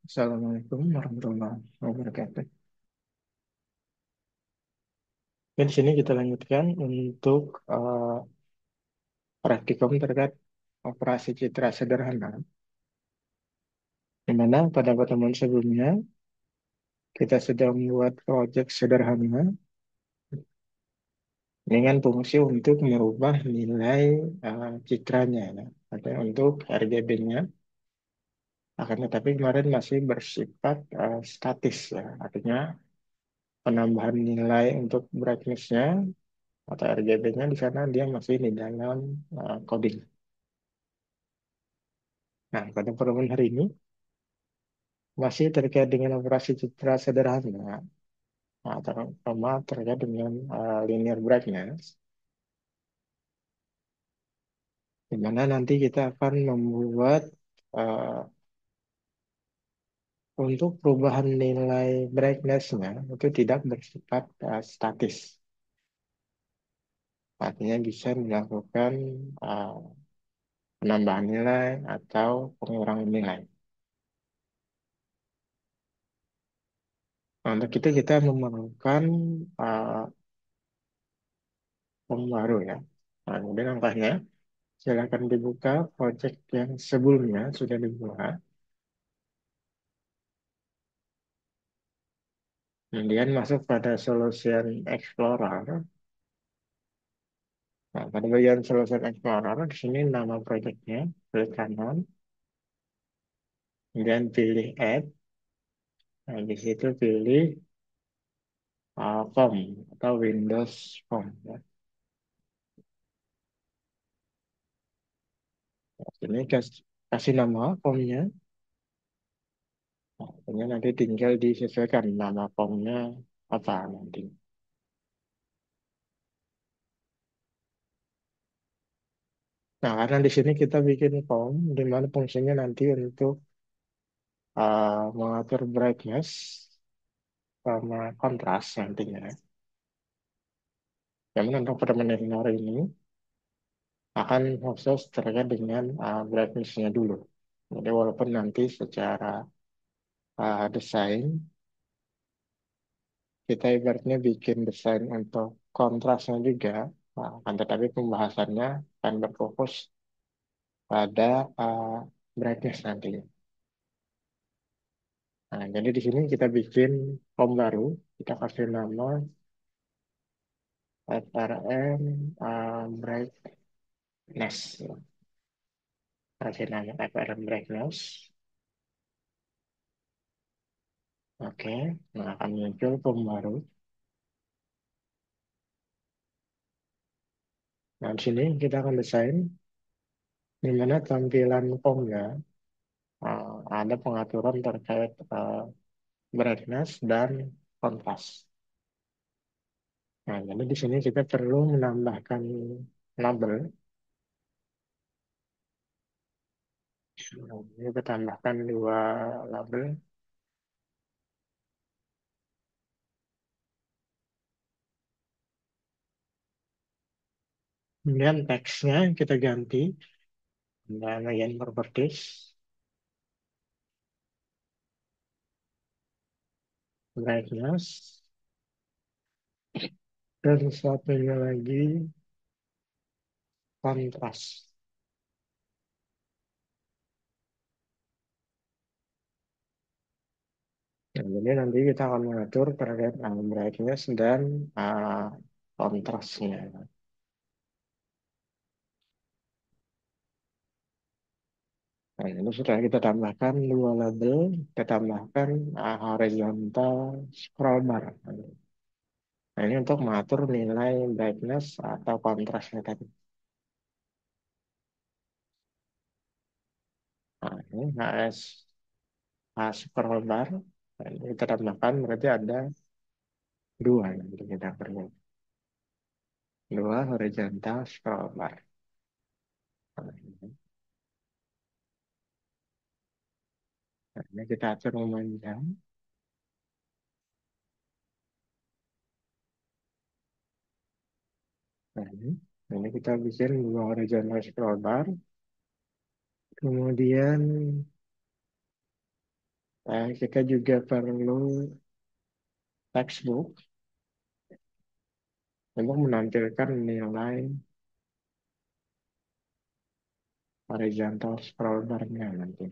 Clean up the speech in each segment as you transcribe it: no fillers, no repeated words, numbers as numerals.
Assalamualaikum warahmatullahi wabarakatuh. Dan di sini kita lanjutkan untuk praktikum terkait operasi citra sederhana. Di mana pada pertemuan sebelumnya kita sudah membuat proyek sederhana dengan fungsi untuk merubah nilai citranya, ya. Ada untuk RGB-nya. Akan tetapi kemarin masih bersifat statis, ya. Artinya penambahan nilai untuk brightness-nya atau RGB-nya di sana dia masih di dalam coding. Nah, pada pertemuan hari ini masih terkait dengan operasi citra sederhana, nah, terutama terkait dengan linear brightness, di mana nanti kita akan membuat uh, untuk perubahan nilai brightness-nya itu tidak bersifat statis. Artinya bisa dilakukan uh, penambahan nilai atau pengurangan nilai. Nah, untuk itu kita memerlukan uh, form baru, ya. Nah, kemudian langkahnya silakan dibuka project yang sebelumnya sudah dibuka. Kemudian masuk pada Solution Explorer. Nah, pada bagian Solution Explorer, di sini nama projectnya, klik kanan, kemudian pilih Add. Nah, di situ pilih Form atau Windows Form, ya. Nah, ini kasih nama formnya. Nah, kemudian nanti tinggal disesuaikan nama formnya apa nanti. Nah, karena di sini kita bikin form, di mana fungsinya nanti untuk mengatur brightness sama kontras nantinya. Yang untuk permainan hari ini akan khusus terkait dengan brightness-nya dulu. Jadi walaupun nanti secara desain kita ibaratnya bikin desain untuk kontrasnya juga, akan tetapi pembahasannya akan berfokus pada brightness nantinya. Nah, jadi di sini kita bikin form baru, kita kasih nama FRM brightness. Kasih nama FRM brightness. Oke, nah akan muncul form baru. Nah, di sini kita akan desain di mana tampilan formnya ada pengaturan terkait brightness dan kontras. Nah, jadi di sini kita perlu menambahkan label. Nah, ini kita tambahkan dua label. Kemudian teksnya kita ganti dan bagian properties, brightness, dan satunya lagi kontras. Nah, jadi nanti kita akan mengatur terkait brightness dan uh, kontrasnya. Nah, ini sudah kita tambahkan dua label, kita tambahkan horizontal scroll bar. Nah, ini untuk mengatur nilai brightness atau kontrasnya tadi. Nah, ini scroll bar. Nah, ini kita tambahkan berarti ada dua yang kita perlu. Dua horizontal scroll bar. Nah, ini kita atur memanjang. Nah, ini kita bikin dua horizontal scroll bar. Kemudian Kita juga perlu textbook untuk menampilkan nilai horizontal scroll bar-nya nanti.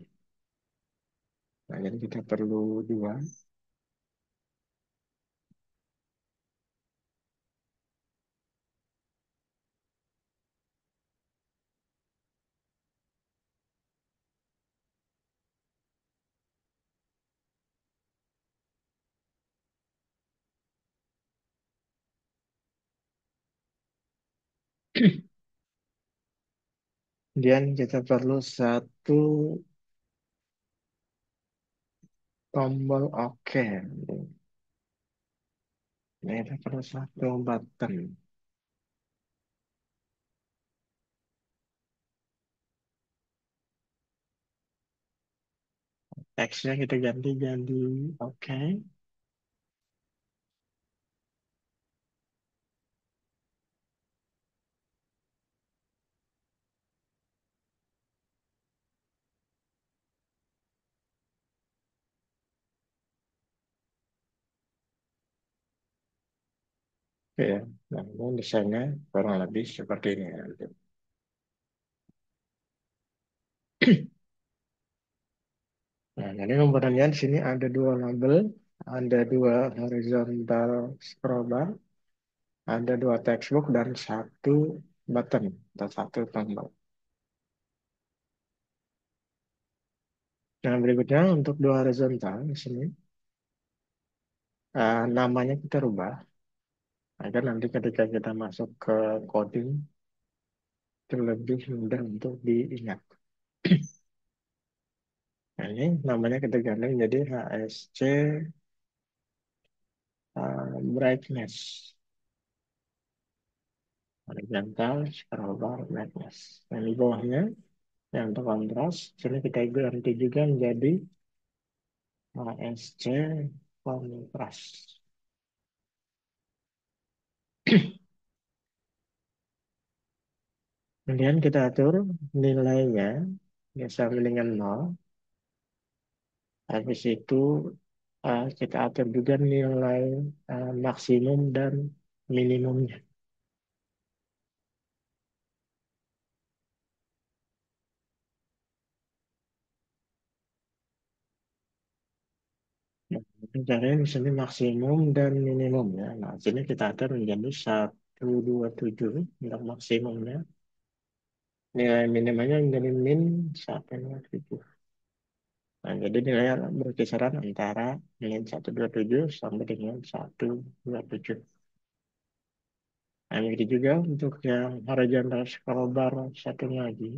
Nah, jadi kita perlu dua. Kemudian kita perlu satu tombol OK. Nah, kita perlu satu button. Teksnya kita ganti jadi OK. Oke ya. Nah, ini desainnya kurang lebih seperti ini ya. Nah, jadi kemudian di sini ada dua label, ada dua horizontal scroll bar, ada dua textbook dan satu button atau satu tombol. Nah, berikutnya untuk dua horizontal di sini namanya kita rubah agar nanti ketika kita masuk ke coding itu lebih mudah untuk diingat. Nah, ini namanya kita ganti jadi HSC brightness, horizontal scroll bar brightness. Dan di bawahnya yang untuk kontras, sini kita ganti juga menjadi HSC kontras. Kemudian kita atur nilainya ya sama dengan 0. Habis itu kita atur juga nilai maksimum dan minimumnya. Nah, caranya di sini maksimum dan minimum ya. Nah, sini kita atur menjadi 127 untuk maksimumnya. Nilai minimumnya menjadi min 127. Nah, jadi nilainya berkisaran antara min 127 sampai dengan 127. Nah, begitu juga untuk yang horizontal scroll bar satunya lagi.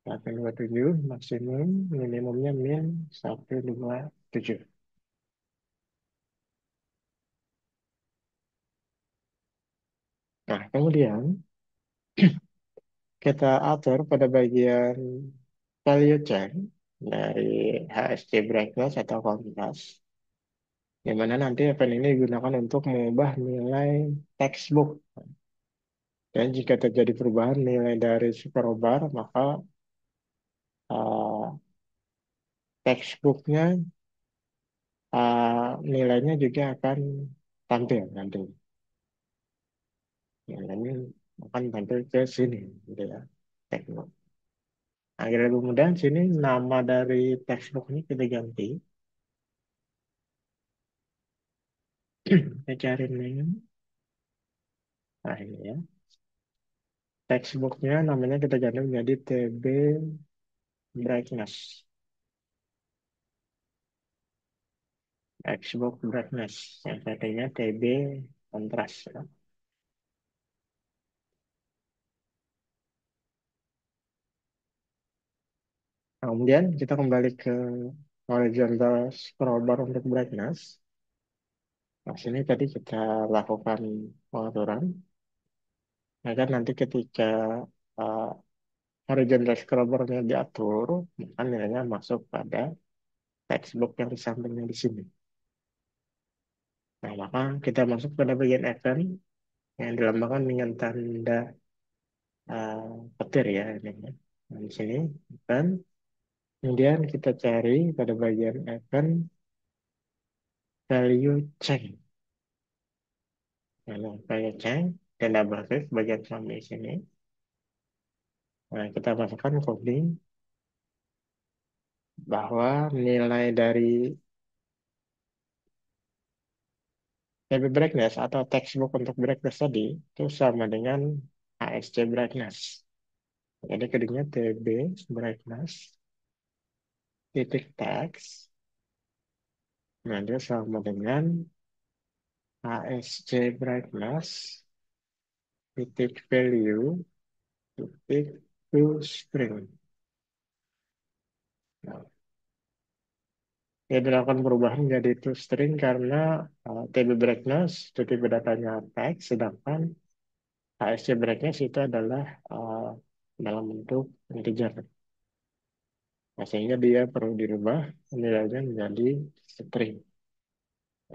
127 maksimum, minimumnya min 127. Nah, kemudian kita atur pada bagian value change dari HSC brightness atau kontras, di mana nanti event ini digunakan untuk mengubah nilai textbook. Dan jika terjadi perubahan nilai dari scroll bar, maka uh, textbooknya nilainya juga akan tampil nanti. Ya, ini akan tampil ke sini, gitu ya. Textbook. Agar lebih mudah, sini nama dari textbook ini kita ganti. Kita cari name. Nah, ini ya. Textbooknya namanya kita ganti menjadi TB Brightness. Textbook Brightness. Yang satunya TB Kontras. Ya. Nah, kemudian kita kembali ke horizontal scroll bar untuk brightness. Nah, sini tadi kita lakukan pengaturan agar nanti ketika uh, horizontal scroll bar-nya diatur, maka nilainya masuk pada textbook yang di sampingnya di sini. Nah, maka kita masuk pada bagian event yang dilambangkan dengan tanda petir ya ini. Ya. Nah, di sini event. Kemudian kita cari pada bagian event value change. Nah, value change dan double klik bagian sampai sini. Nah, kita masukkan coding bahwa nilai dari TB brightness atau textbook untuk brightness tadi itu sama dengan ASC brightness. Jadi kedingnya TB brightness titik text. Nah, dia sama dengan ASC brightness titik value titik to string. Nah, dia dilakukan perubahan menjadi to string karena TB brightness itu tipe datanya text, sedangkan ASC brightness itu adalah dalam bentuk integer. Nah, sehingga dia perlu dirubah nilainya menjadi string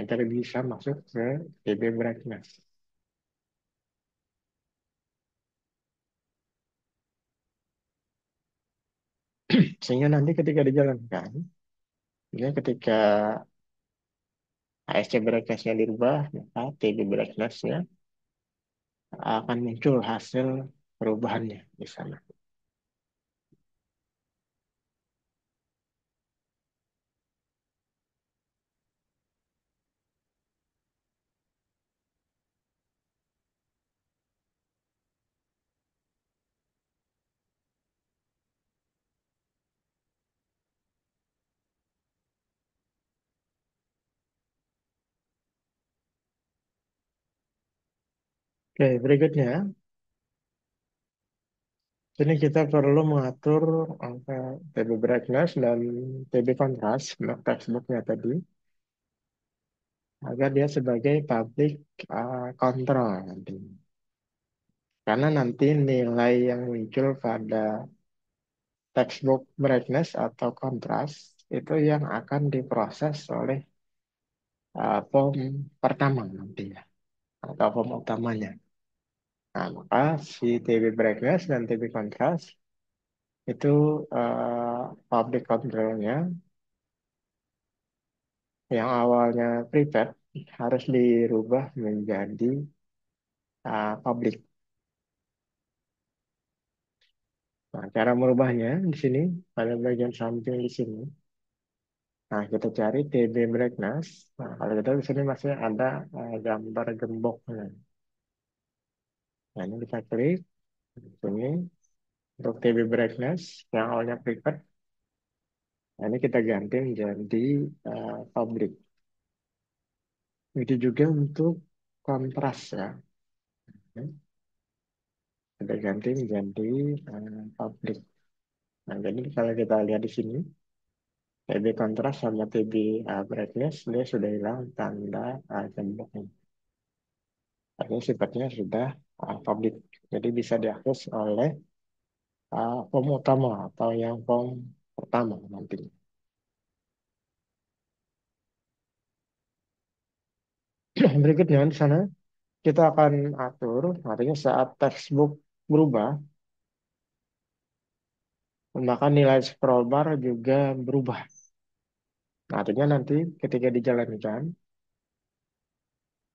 agar bisa masuk ke TB brightness. Sehingga nanti ketika dijalankan, ya ketika ASC brightness-nya dirubah, maka TB brightness-nya akan muncul hasil perubahannya di sana. Oke, berikutnya, ini kita perlu mengatur angka TB brightness dan TB contrast untuk textbooknya tadi, agar dia sebagai public control nanti. Karena nanti nilai yang muncul pada textbook brightness atau contrast itu yang akan diproses oleh form pertama nanti ya, atau form utamanya. Nah, maka si TB brightness dan TB contrast itu public controlnya yang awalnya private harus dirubah menjadi public. Nah, cara merubahnya di sini pada bagian samping di sini. Nah, kita cari TB brightness. Nah, kalau kita di sini masih ada gambar gemboknya. Nah, ini kita klik di sini untuk TB brightness yang awalnya private. Nah, ini kita ganti menjadi public. Itu juga untuk kontras ya. Kita ganti menjadi public. Nah, jadi kalau kita lihat di sini, TB kontras sama TB brightness, dia sudah hilang tanda gemboknya. Artinya sifatnya sudah public. Jadi bisa diakses oleh form utama atau yang form pertama nanti. Berikutnya di sana kita akan atur, artinya saat textbook berubah, maka nilai scroll bar juga berubah. Nah, artinya nanti ketika dijalankan,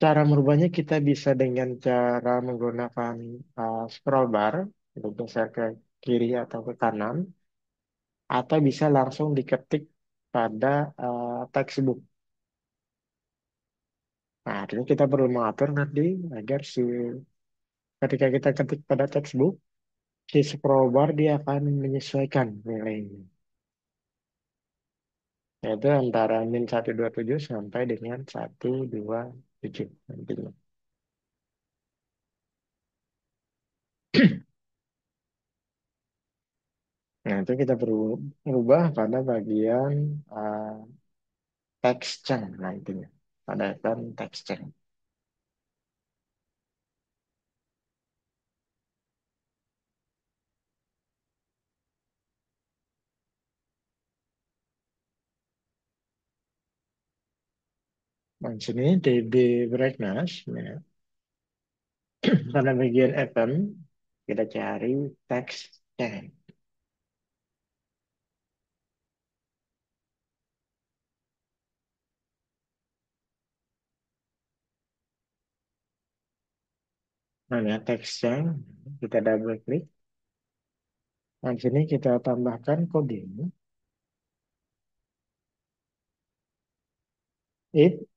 cara merubahnya kita bisa dengan cara menggunakan scroll bar, untuk geser ke kiri atau ke kanan, atau bisa langsung diketik pada textbook. Nah, artinya kita perlu mengatur nanti agar ketika kita ketik pada textbook, si scroll bar dia akan menyesuaikan nilainya. Yaitu antara min 127 sampai dengan 127 nantinya. Nah, itu kita perlu merubah pada bagian uh, text change nantinya. Pada kan text change. Nah, di sini DB brightness, ya. Pada bagian event, kita cari text change. Nah, ya, teksnya kita double klik. Nah, di sini kita tambahkan kode ini. It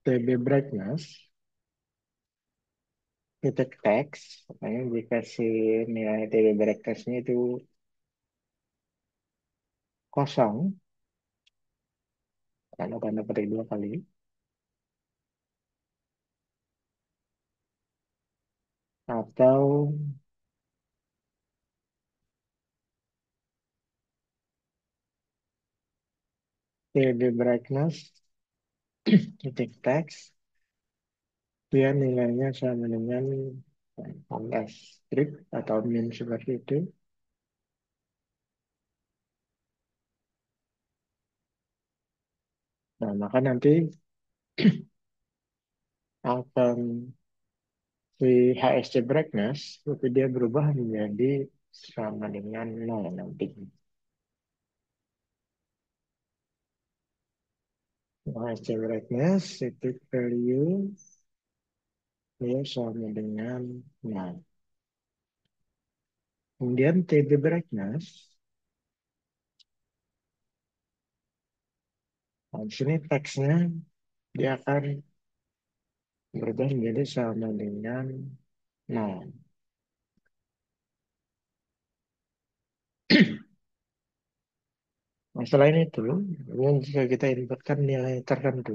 TB brightness titik teks. Makanya dikasih nilai TB brightness-nya itu kosong karena tanda petik dua kali. Atau TB brightness titik teks. Dia nilainya sama dengan angka strip atau min seperti itu. Nah, maka nanti akan si HSC brightness itu dia berubah menjadi sama dengan nol nanti. HSC brightness itu value dia sama dengan nol. Kemudian TB brightness, nah, di sini teksnya dia akan berubah menjadi sama dengan nol. Nah, selain itu, jika kita inputkan nilai tertentu,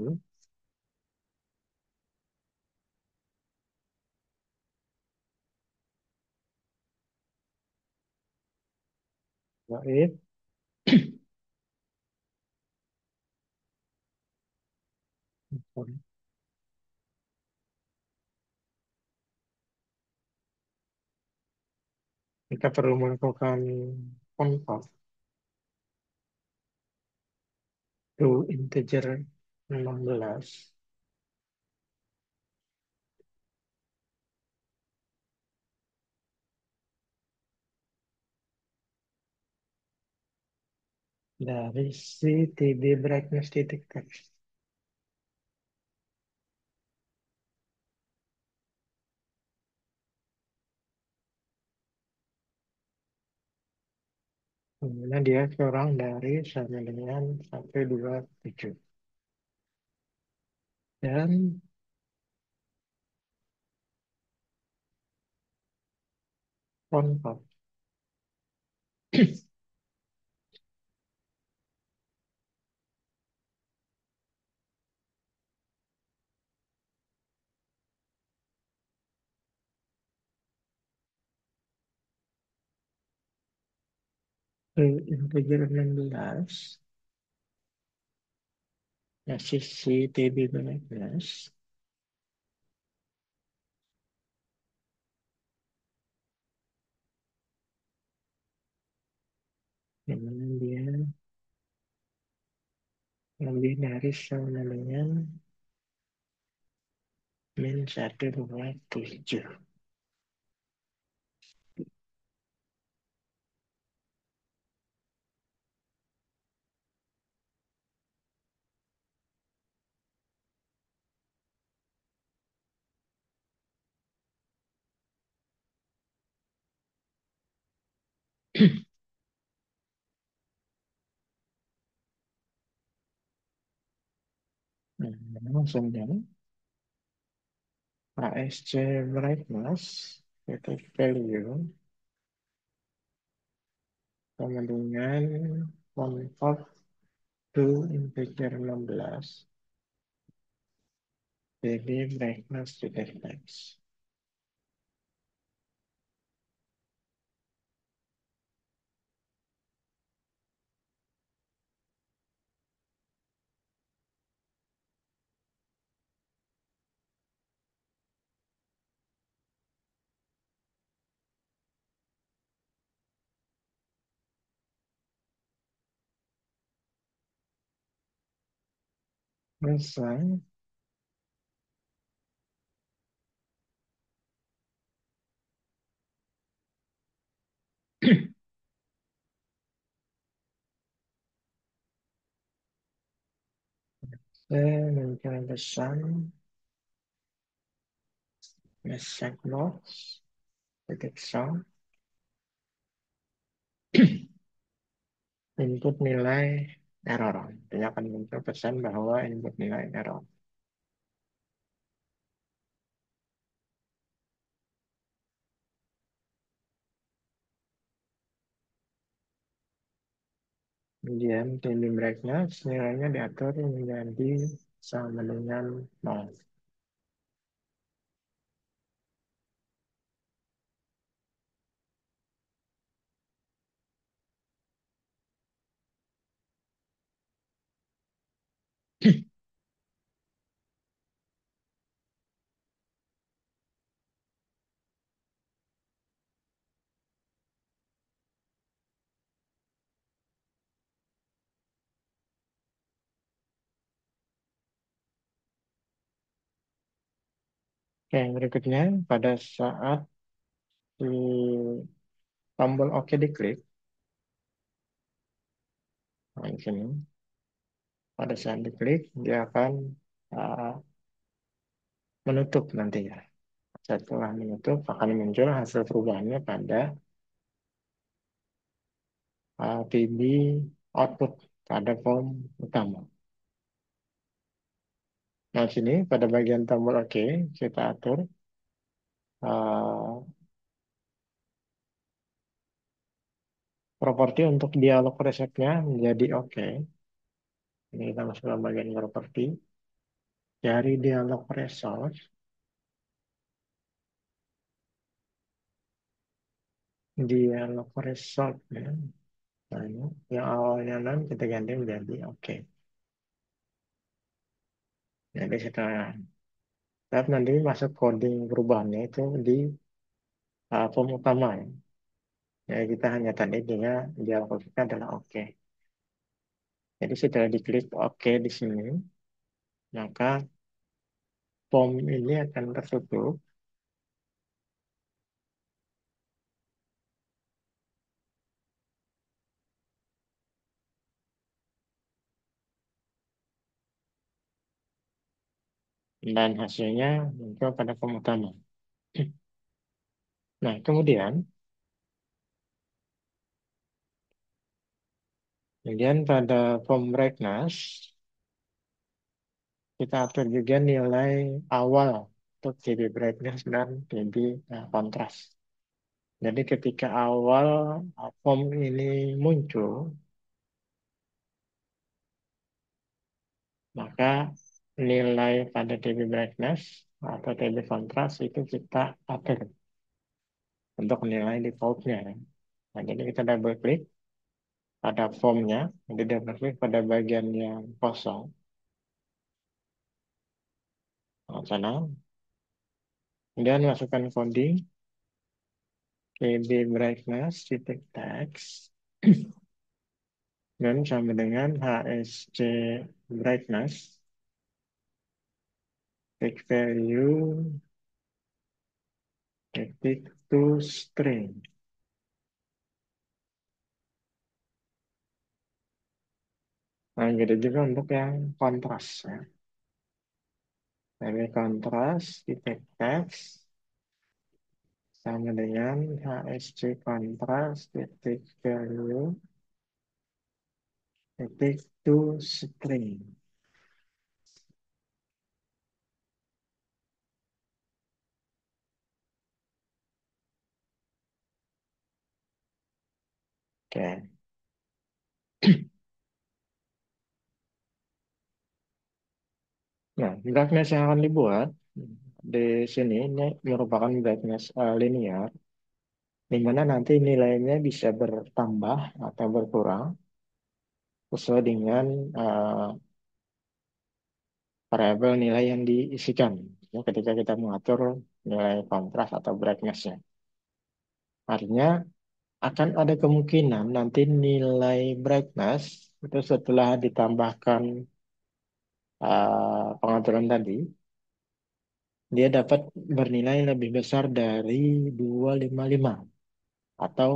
yaitu kita perlu melakukan convert to integer 16 dari si TB brightness titik teks. Kemudian dia kurang dari sama dengan 127. Dan convert ke integer 16 kasih si TB brightness. Kemudian dia lebih dari sama dengan min 127. Nah, langsung dan ASC brightness itu value sama dengan convert to integer 16 jadi brightness sudah next. Selesai. Saya mencari pesan message box, titik sound, input nilai error. Artinya akan muncul pesan bahwa input nilai error. Kemudian tinding brightness nilainya diatur menjadi sama dengan 0. Oke, yang berikutnya pada saat si tombol OK diklik, nah di sini, pada saat diklik dia akan uh, menutup nantinya. Setelah menutup akan muncul hasil perubahannya pada PID output pada form utama. Nah, sini pada bagian tombol OK kita atur uh, properti untuk dialog resetnya menjadi OK. Ini kita masuk ke bagian properti. Dari dialog resource, dialog resource ya. Nah, ini yang awalnya non kita ganti menjadi OK. Jadi setelah saat nanti masuk coding perubahannya itu di form utama ya. Ya, kita hanya tadi dia dialog kita adalah OK. Jadi setelah diklik OK di sini, maka form ini akan tertutup dan hasilnya muncul pada form utama. Nah, kemudian pada form brightness, kita atur juga nilai awal untuk TB brightness dan TB kontras. Jadi ketika awal form ini muncul, maka nilai pada TB brightness atau TB kontras itu kita atur untuk nilai defaultnya. Nah, jadi kita double klik pada formnya, jadi double klik pada bagian yang kosong. Nah, sana, kemudian masukkan coding TB brightness titik text dan sama dengan HSC brightness take value titik to string. Nah, gitu juga untuk yang kontras ya. Dari kontras titik text sama dengan HSC kontras titik value titik to string. Oke. Nah, brightness yang akan dibuat di sini ini merupakan brightness linear, di mana nanti nilainya bisa bertambah atau berkurang sesuai dengan variabel nilai yang diisikan. Ya, ketika kita mengatur nilai kontras atau brightness-nya. Artinya akan ada kemungkinan nanti nilai brightness itu setelah ditambahkan pengaturan tadi, dia dapat bernilai lebih besar dari 255. Atau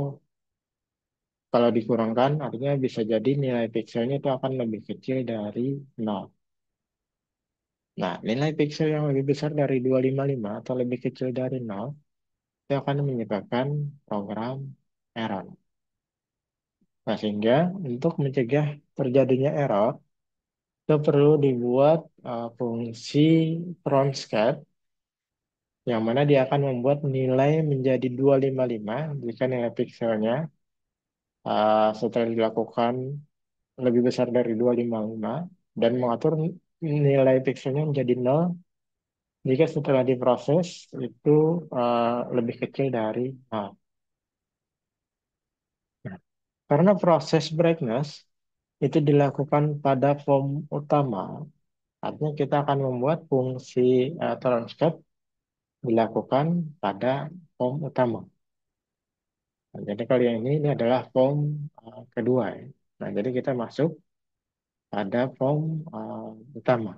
kalau dikurangkan, artinya bisa jadi nilai pixelnya itu akan lebih kecil dari 0. Nah, nilai piksel yang lebih besar dari 255 atau lebih kecil dari 0 itu akan menyebabkan program error. Nah, sehingga untuk mencegah terjadinya error, itu perlu dibuat fungsi Fronscape yang mana dia akan membuat nilai menjadi 255 jika nilai pikselnya setelah dilakukan lebih besar dari 255 dan mengatur nilai pikselnya menjadi 0 jika setelah diproses itu lebih kecil dari 0. Nah, karena proses brightness itu dilakukan pada form utama, artinya kita akan membuat fungsi Transcape dilakukan pada form utama. Nah, jadi kalau yang ini adalah form kedua ya. Nah, jadi kita masuk pada form utama.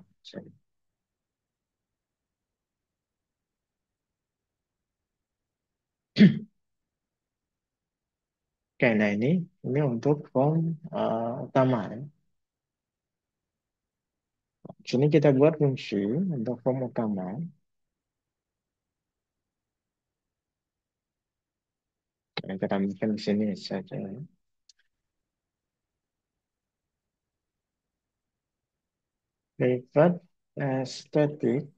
Oke, nah ini untuk form utama ya. Di sini kita buat fungsi untuk form utama. Yang kita ambilkan di sini saja. Private static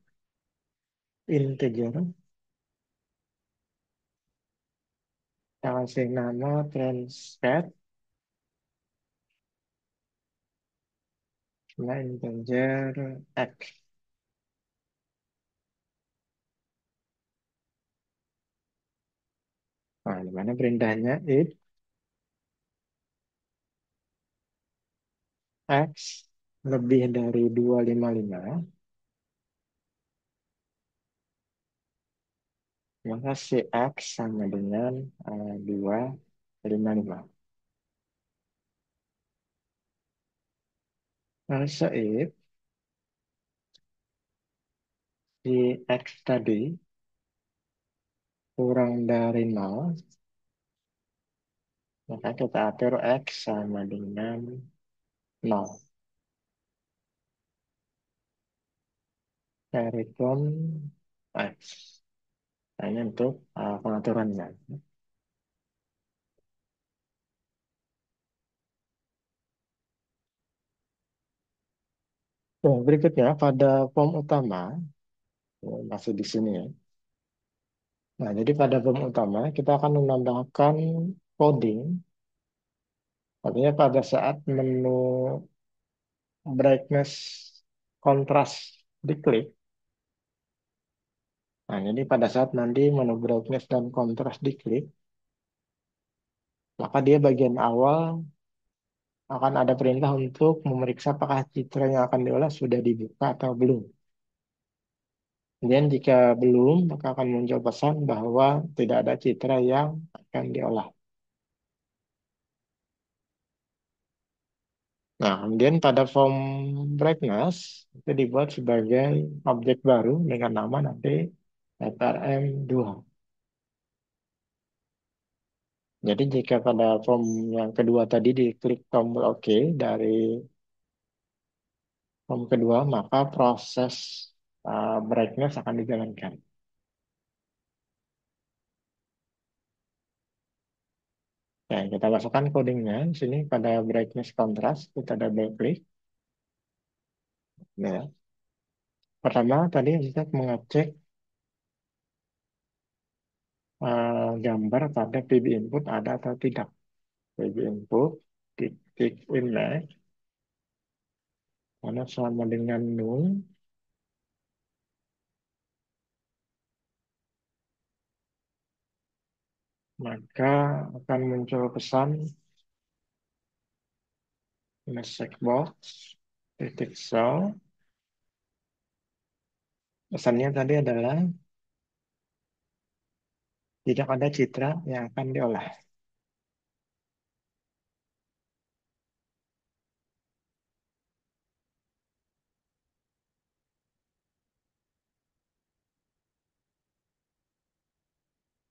integer. Kita kasih nama transcat. Nah, integer x. Nah, di mana perintahnya if x lebih dari 255, maka si x sama dengan 255. Also if si x tadi kurang dari 0, maka kita atur x sama dengan 0. Return x. Nah, ini untuk pengaturannya. Nah, berikutnya pada form utama, masih di sini ya. Nah, jadi pada form utama kita akan menambahkan coding. Artinya pada saat menu brightness kontras diklik. Nah, jadi pada saat nanti menu brightness dan kontras diklik, maka dia bagian awal akan ada perintah untuk memeriksa apakah citra yang akan diolah sudah dibuka atau belum. Kemudian jika belum, maka akan muncul pesan bahwa tidak ada citra yang akan diolah. Nah, kemudian pada form brightness itu dibuat sebagai objek baru dengan nama nanti FRM2. Jadi jika pada form yang kedua tadi diklik tombol OK dari form kedua, maka proses brightness akan dijalankan. Nah, kita masukkan codingnya di sini pada brightness contrast, kita double klik. Nah, pertama tadi kita mengecek gambar pada PB input ada atau tidak. PB input titik image karena sama dengan null, maka akan muncul pesan message box titik show. Pesannya tadi adalah tidak ada citra yang akan diolah.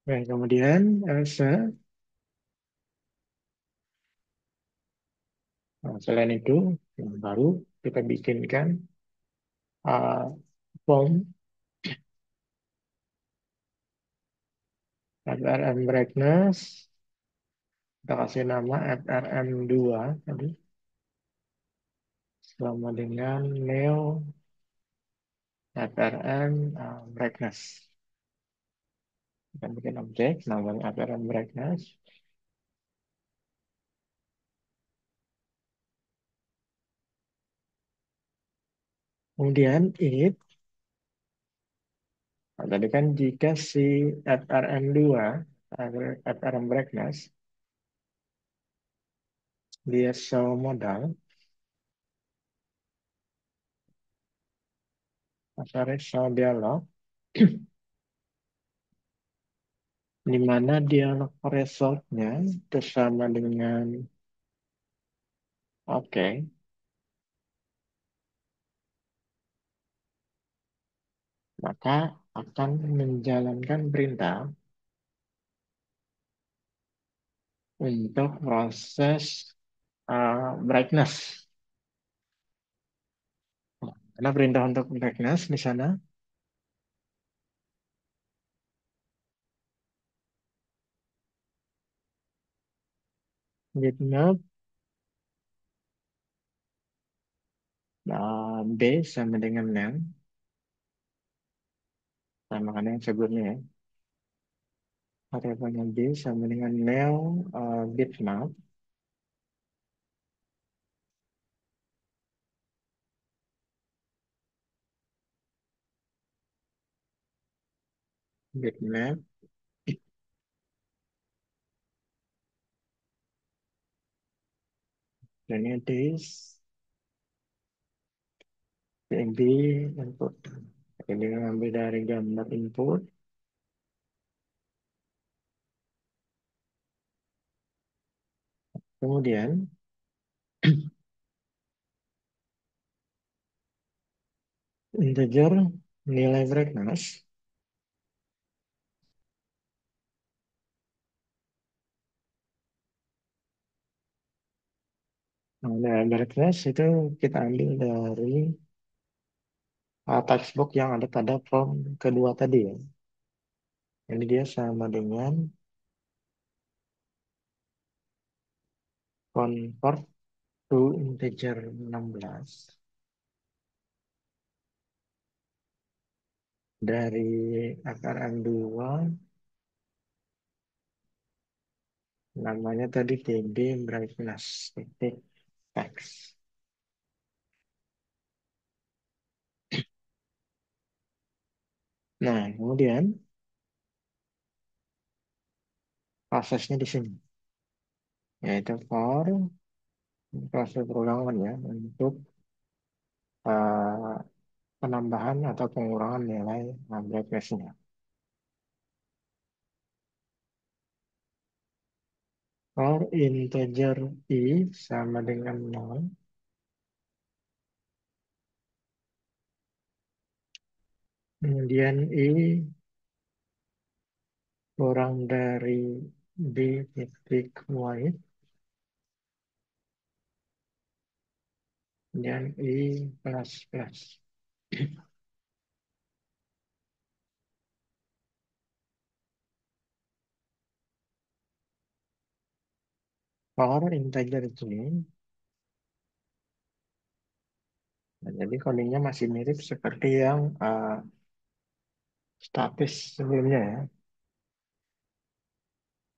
Dan kemudian selain itu yang baru kita bikinkan form FRM brightness, kita kasih nama FRM2 tadi, sama dengan neo FRM brightness. Kita bikin objek namanya FRM brightness. Kemudian if, nah, tadi kan jika si FRM2, FRM brightness, dia show modal, sorry, show dialog, di mana dialog resultnya itu sama dengan oke, maka akan menjalankan perintah untuk proses brightness. Karena perintah untuk brightness di sana bitmap B sama dengan nil, sama kan yang sebelumnya ya. Variabelnya B sama dengan nil bitmap. Bitmap dan ini PNG input. Ini mengambil dari gambar input. Kemudian integer nilai brightness. Nah, nilai brightness itu kita ambil dari textbook yang ada pada form kedua tadi ya. Ini dia sama dengan convert to integer 16 dari akar M2 namanya tadi TB brightness titik text. Nah, kemudian prosesnya di sini yaitu for proses perulangan ya untuk eh, penambahan atau pengurangan nilai brightness-nya. For integer i sama dengan 0, kemudian i kurang dari b titik y, dan i plus plus. For integer j, nah, jadi codingnya masih mirip seperti yang statis sebelumnya ya.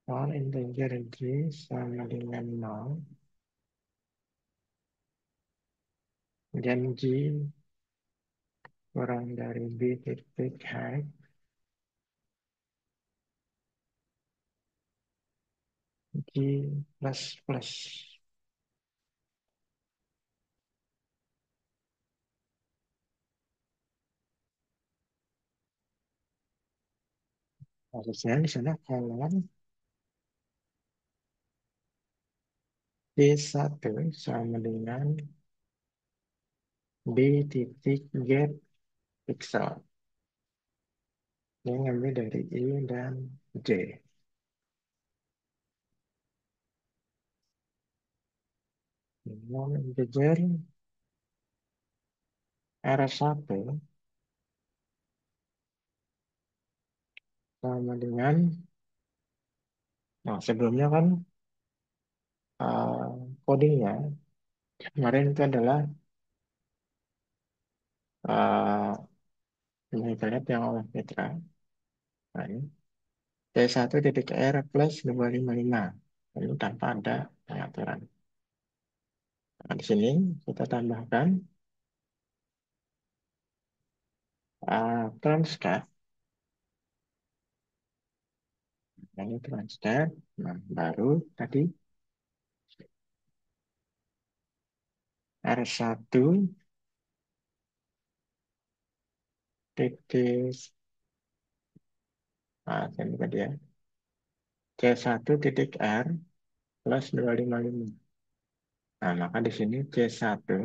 For integer j sama dengan 0, dan j kurang dari b titik height, j plus plus. Harusnya di sana kalian D1 sama dengan B titik get pixel. Ini ngambil dari I dan J. Non integer R1 sama dengan, nah sebelumnya kan codingnya kemarin itu adalah ini kita lihat yang oleh Petra. Nah, ini C1 titik R plus 255. Ini tanpa ada pengaturan. Nah, di sini kita tambahkan transcat. Ini transcat. Nah, baru tadi R1 titik, ini tadi ya. C1 titik R plus 255. Nah, maka di sini C1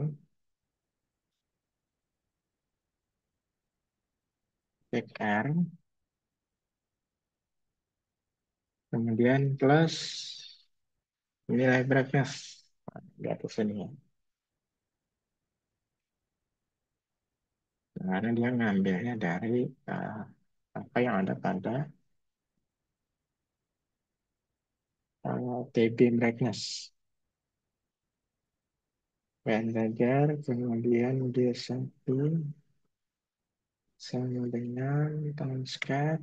titik R, kemudian plus nilai brightness. Nah, di atas sini ya. Nah, karena dia ngambilnya dari uh, apa yang ada pada TB brightness. Pendajar, kemudian D1 sama dengan Tomcat.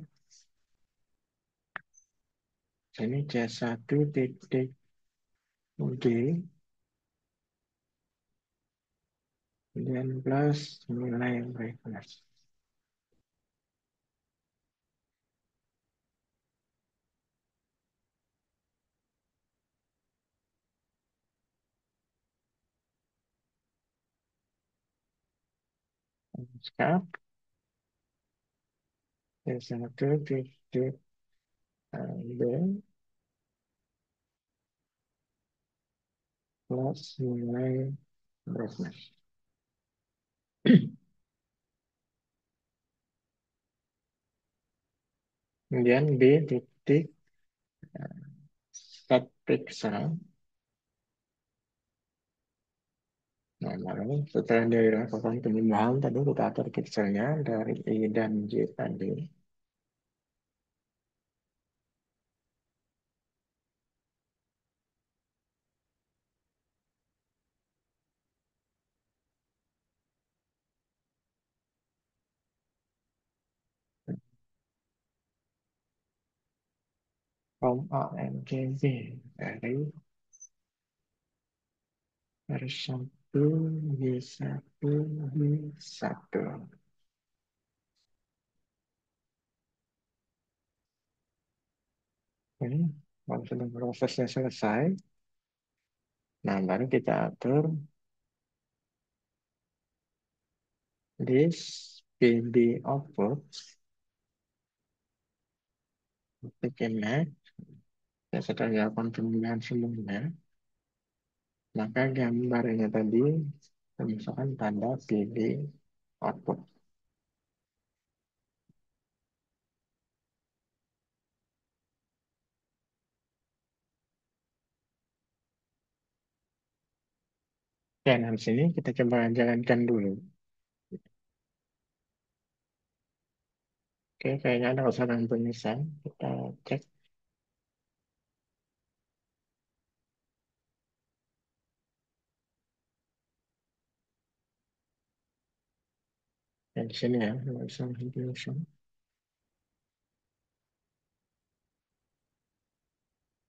Ini C1 titik D, kemudian plus nilai brightness. Tomcat, C1 titik D plus nilai brightness. Kemudian B titik set pixel. Nah, lalu setelah dilakukan penimbangan tadi kita atur pixelnya dari I dan J tadi. AMGB dari R1 Y1 Y1. Ini kalau sudah prosesnya selesai, nah baru kita atur this PB output, bikin next, ya setelah dilakukan pemilihan sebelumnya, maka gambarnya tadi misalkan tanda PB output. Dan di sini kita coba jalankan dulu. Oke, kayaknya ada usaha penulisan. Kita cek yang di sini ya, usaha penulisan.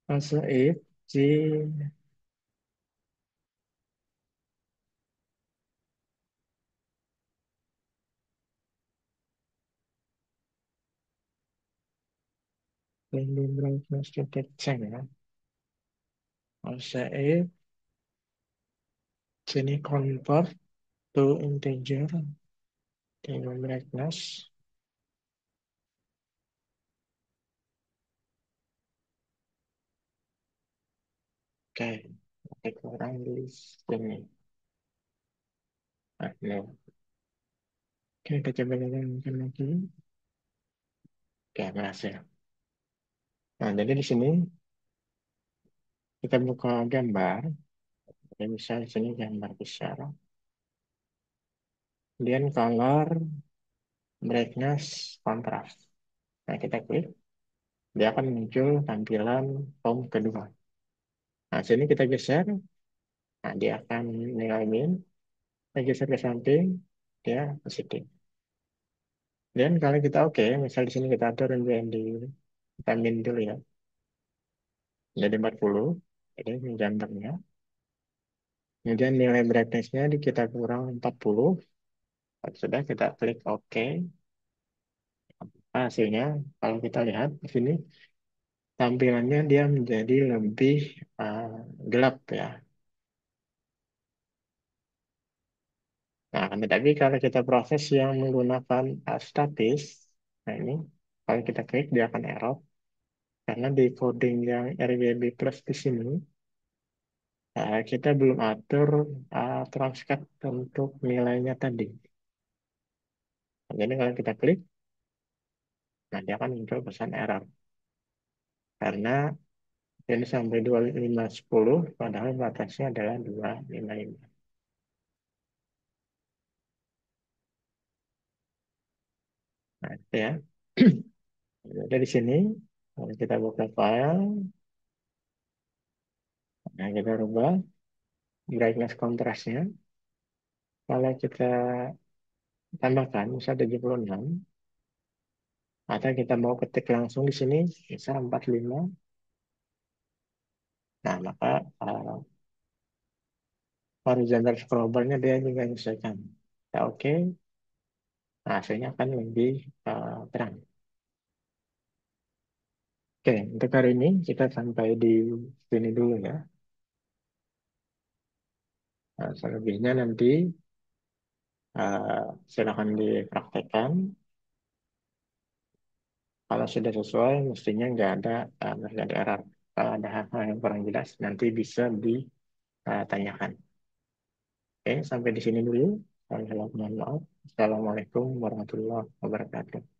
Fase if J blending brightness detection ya. Fase if sini convert to integer dengan brightness. Oke, kita kurang di sini. No. Oke, kita coba jalankan lagi. Oke, berhasil. Nah, jadi di sini kita buka gambar. Kita bisa di sini gambar besar. Kemudian color, brightness, kontras. Nah, kita klik, dia akan muncul tampilan form kedua. Nah, sini kita geser, nah dia akan nilai min, kita geser ke samping, dia positif. Dan kalau kita oke, misal di sini kita atur di kita min dulu ya, jadi 40, jadi ini gambarnya. Kemudian nilai brightness-nya kita kurang 40, sudah kita klik OK. Hasilnya, kalau kita lihat di sini, tampilannya dia menjadi lebih uh, gelap ya. Nah, tetapi kalau kita proses yang menggunakan statis, nah ini, kalau kita klik dia akan error. Karena di coding yang RGB plus di sini, kita belum atur transcat untuk nilainya tadi. Nah, jadi kalau kita klik, nah dia akan muncul pesan error. Karena ini sampai 2510, padahal batasnya adalah 255. Nah, itu ya. Dari sini, kalau kita buka file, nah kita rubah brightness kontrasnya. Kalau kita tambahkan, misal 76, atau kita mau ketik langsung di sini, misal 45, nah maka horizontal scrollbar-nya dia juga menyesuaikan. Ya, oke, nah, hasilnya akan lebih terang. Oke, untuk hari ini kita sampai di sini dulu ya. Nah, selebihnya nanti silakan dipraktekkan. Kalau sudah sesuai, mestinya nggak ada error. Kalau ada hal-hal yang kurang jelas, nanti bisa ditanyakan. Oke, sampai di sini dulu. Mohon maaf. Assalamualaikum warahmatullahi wabarakatuh.